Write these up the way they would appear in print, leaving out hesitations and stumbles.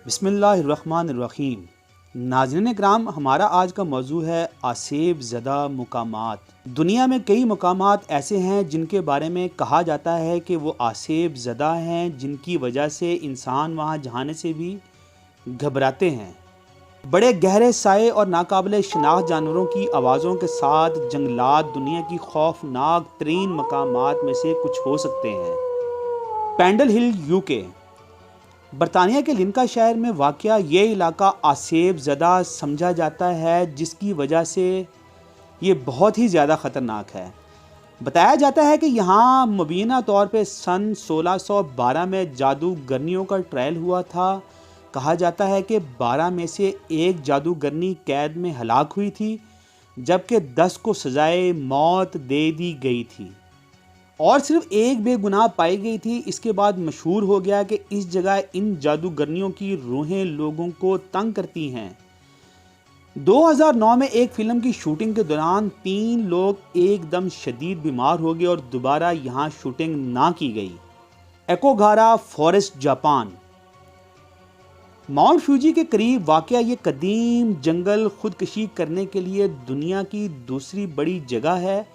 बिस्मिल्लाहिर्रहमानिर्रहीम। नाज़रीन किराम, हमारा आज का मौजू है आसेब ज़दा मुकामात। दुनिया में कई मुकामात ऐसे हैं जिनके बारे में कहा जाता है कि वो आसेब ज़दा हैं, जिनकी वजह से इंसान वहाँ जाने से भी घबराते हैं। बड़े गहरे साए और नाकाबिले शनाख्त जानवरों की आवाज़ों के साथ जंगलात दुनिया की खौफनाक तरीन मकामात में से कुछ हो सकते हैं। पेंडल हिल यूके बरतानिया के लिनका शहर में वाक़या ये इलाका आसेब ज़दा समझा जाता है, जिसकी वजह से ये बहुत ही ज़्यादा ख़तरनाक है। बताया जाता है कि यहाँ मुबीना तौर पे सन 1612 में जादूगरनियों का ट्रायल हुआ था। कहा जाता है कि 12 में से एक जादूगरनी कैद में हलाक हुई थी, जबकि 10 को सज़ाए मौत दे दी गई थी और सिर्फ एक बेगुनाह पाई गई थी। इसके बाद मशहूर हो गया कि इस जगह इन जादूगरनियों की रूहें लोगों को तंग करती हैं। 2009 में एक फिल्म की शूटिंग के दौरान 3 लोग एकदम शदीद बीमार हो गए और दोबारा यहाँ शूटिंग ना की गई। एकोगारा फॉरेस्ट, जापान। माउंट फ्यूजी के करीब वाक़या ये कदीम जंगल खुदकशी करने के लिए दुनिया की दूसरी बड़ी जगह है।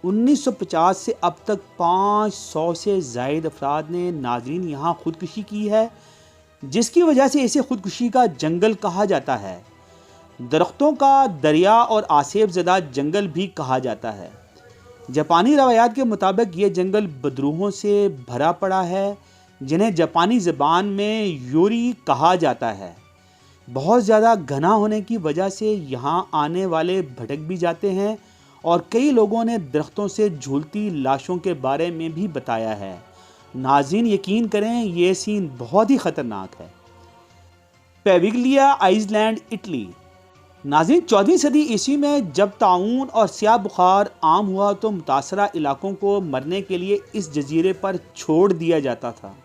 1950 से अब तक 500 से ज़ायद अफराद ने नाज़रीन यहाँ खुदकुशी की है, जिसकी वजह से इसे खुदकुशी का जंगल कहा जाता है। दरख्तों का दरिया और आसेब ज़दा जंगल भी कहा जाता है। जापानी रवायात के मुताबिक ये जंगल बदरूहों से भरा पड़ा है, जिन्हें जापानी ज़बान में योरी कहा जाता है। बहुत ज़्यादा घना होने की वजह से यहाँ आने वाले भटक भी जाते हैं और कई लोगों ने दरख्तों से झूलती लाशों के बारे में भी बताया है। नाज़रीन यकीन करें, ये सीन बहुत ही ख़तरनाक है। पेविग्लिया आइसलैंड, इटली। नाज़रीन 14वीं सदी ईस्वी में जब ताउन और स्याह बुखार आम हुआ तो मुतासरा इलाकों को मरने के लिए इस जजीरे पर छोड़ दिया जाता था।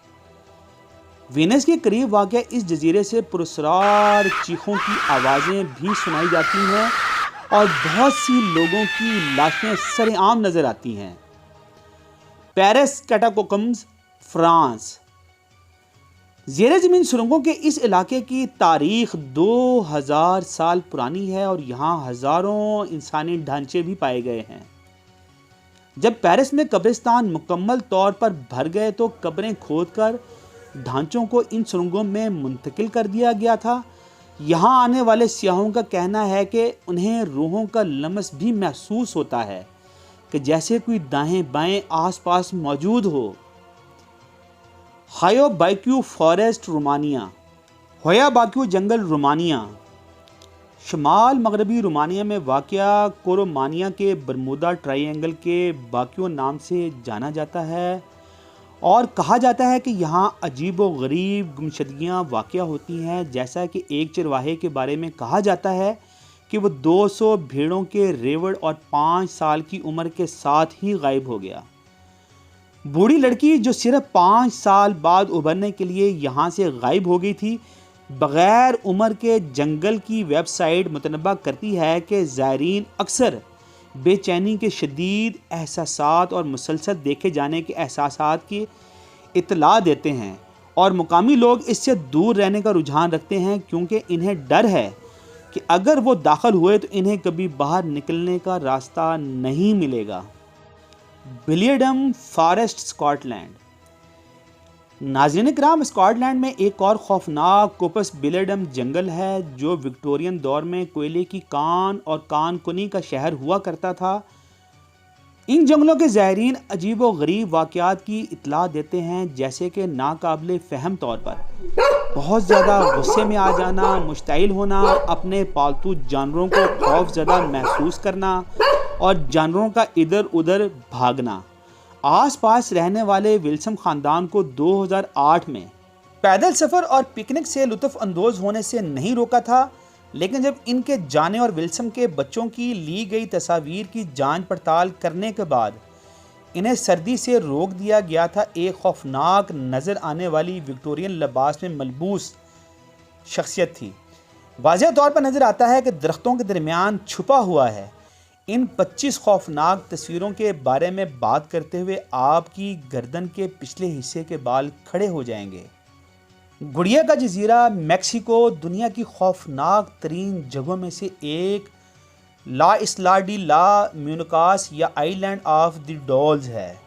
वेनिस के करीब वाक़या इस जजीरे से पुरस्कार चीखों की आवाज़ें भी सुनाई जाती हैं और बहुत सी लोगों की लाशें सरेआम नज़र आती हैं। Paris Catacombs, France. ज़ेरे ज़मीन सुरंगों के इस इलाके की तारीख 2000 साल पुरानी है और यहाँ हज़ारों इंसानी ढांचे भी पाए गए हैं। जब पेरिस में कब्रिस्तान मुकम्मल तौर पर भर गए तो कब्रें खोदकर ढांचों को इन सुरंगों में मुंतकिल कर दिया गया था। यहाँ आने वाले सियाहों का कहना है कि उन्हें रूहों का लमस भी महसूस होता है कि जैसे कोई दाएं बाएं आसपास मौजूद हो। हायो बाक्यू फॉरेस्ट, रोमानिया। होया बाक्यू जंगल, रोमानिया। शमाल मगरबी रोमानिया में वाक़या कोरोमानिया के बरमूदा ट्रायंगल के बाक्यू नाम से जाना जाता है और कहा जाता है कि यहाँ अजीब व गरीब गुमशदगियाँ वाक़या होती हैं। जैसा कि एक चरवाहे के बारे में कहा जाता है कि वो 200 भेड़ों के रेवड़ और 5 साल की उम्र के साथ ही गायब हो गया। बूढ़ी लड़की जो सिर्फ 5 साल बाद उभरने के लिए यहाँ से गायब हो गई थी। बग़ैर उम्र के जंगल की वेबसाइट मुतनब्बा करती है कि ज़ायरीन अक्सर बेचैनी के शदीद एहसासात और मुसलसल देखे जाने के एहसासात की इत्तला देते हैं और मुकामी लोग इससे दूर रहने का रुझान रखते हैं, क्योंकि इन्हें डर है कि अगर वो दाखिल हुए तो इन्हें कभी बाहर निकलने का रास्ता नहीं मिलेगा। बिलियडम फॉरेस्ट, स्कॉटलैंड। नाज़रीन किराम, स्कॉटलैंड में एक और खौफनाक कोपस बिलियडम जंगल है जो विक्टोरियन दौर में कोयले की कान और कानकुनी का शहर हुआ करता था। इन जंगलों के ज़ायरीन अजीब व गरीब वाक़यात की इत्तला देते हैं, जैसे कि नाकाबिले फ़हम तौर पर बहुत ज़्यादा गुस्से में आ जाना, मुश्ताइल होना, अपने पालतू जानवरों को खौफज़दा महसूस करना और जानवरों का इधर उधर भागना। आसपास रहने वाले विल्सम ख़ानदान को 2008 में पैदल सफ़र और पिकनिक से लुत्फ़ अंदोज़ होने से नहीं रोका था, लेकिन जब इनके जाने और विल्सम के बच्चों की ली गई तस्वीर की जांच पड़ताल करने के बाद इन्हें सर्दी से रोक दिया गया था। एक खौफनाक नज़र आने वाली विक्टोरियन लिबास में मलबूस शख्सियत थी। वाज़ेह तौर पर नज़र आता है कि दरख्तों के दरमियान छुपा हुआ है। इन 25 खौफनाक तस्वीरों के बारे में बात करते हुए आपकी गर्दन के पिछले हिस्से के बाल खड़े हो जाएंगे। गुड़िया का जजीरा मेक्सिको दुनिया की खौफनाक तरीन जगहों में से एक ला इस्ला डी ला म्यूनकास या आइलैंड ऑफ द डॉल्स है,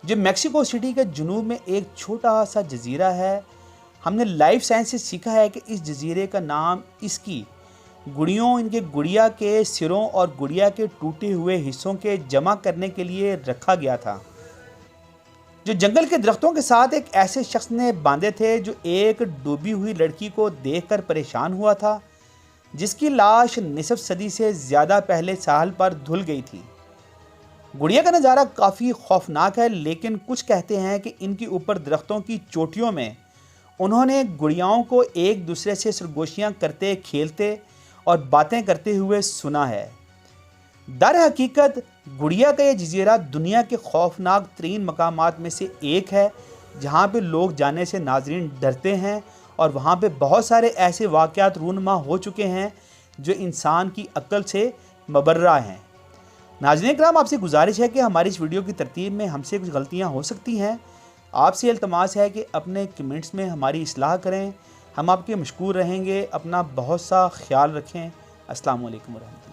जो मेक्सिको सिटी के जुनूब में एक छोटा सा जजीरा है। हमने लाइफ साइंस से सीखा है कि इस जजीरे का नाम इसकी गुड़ियों, इनके गुड़िया के सिरों और गुड़िया के टूटे हुए हिस्सों के जमा करने के लिए रखा गया था, जो जंगल के दरख्तों के साथ एक ऐसे शख्स ने बांधे थे जो एक डूबी हुई लड़की को देखकर परेशान हुआ था, जिसकी लाश निसफ सदी से ज़्यादा पहले साहल पर धुल गई थी। गुड़िया का नज़ारा काफ़ी खौफनाक है, लेकिन कुछ कहते हैं कि इनके ऊपर दरख्तों की चोटियों में उन्होंने गुड़ियाओं को एक दूसरे से सरगोशियाँ करते, खेलते और बातें करते हुए सुना है। दर हकीकत गुड़िया का ये जजीरा दुनिया के खौफनाक तरीन मकामात में से एक है, जहाँ पे लोग जाने से नाजरीन डरते हैं, और वहाँ पे बहुत सारे ऐसे वाक़यात रूनमा हो चुके हैं जो इंसान की अक्ल से मबर्रा हैं। नाज़रीन किराम, आपसे गुजारिश है कि हमारी इस वीडियो की तरतीब में हमसे कुछ गलतियाँ हो सकती हैं। आपसे इल्तमास है कि अपने कमेंट्स में हमारी इस्लाह करें। हम आपके मशकूर रहेंगे। अपना बहुत सा ख्याल रखें। अस्सलाम वालेकुम रहमतुल्लाह।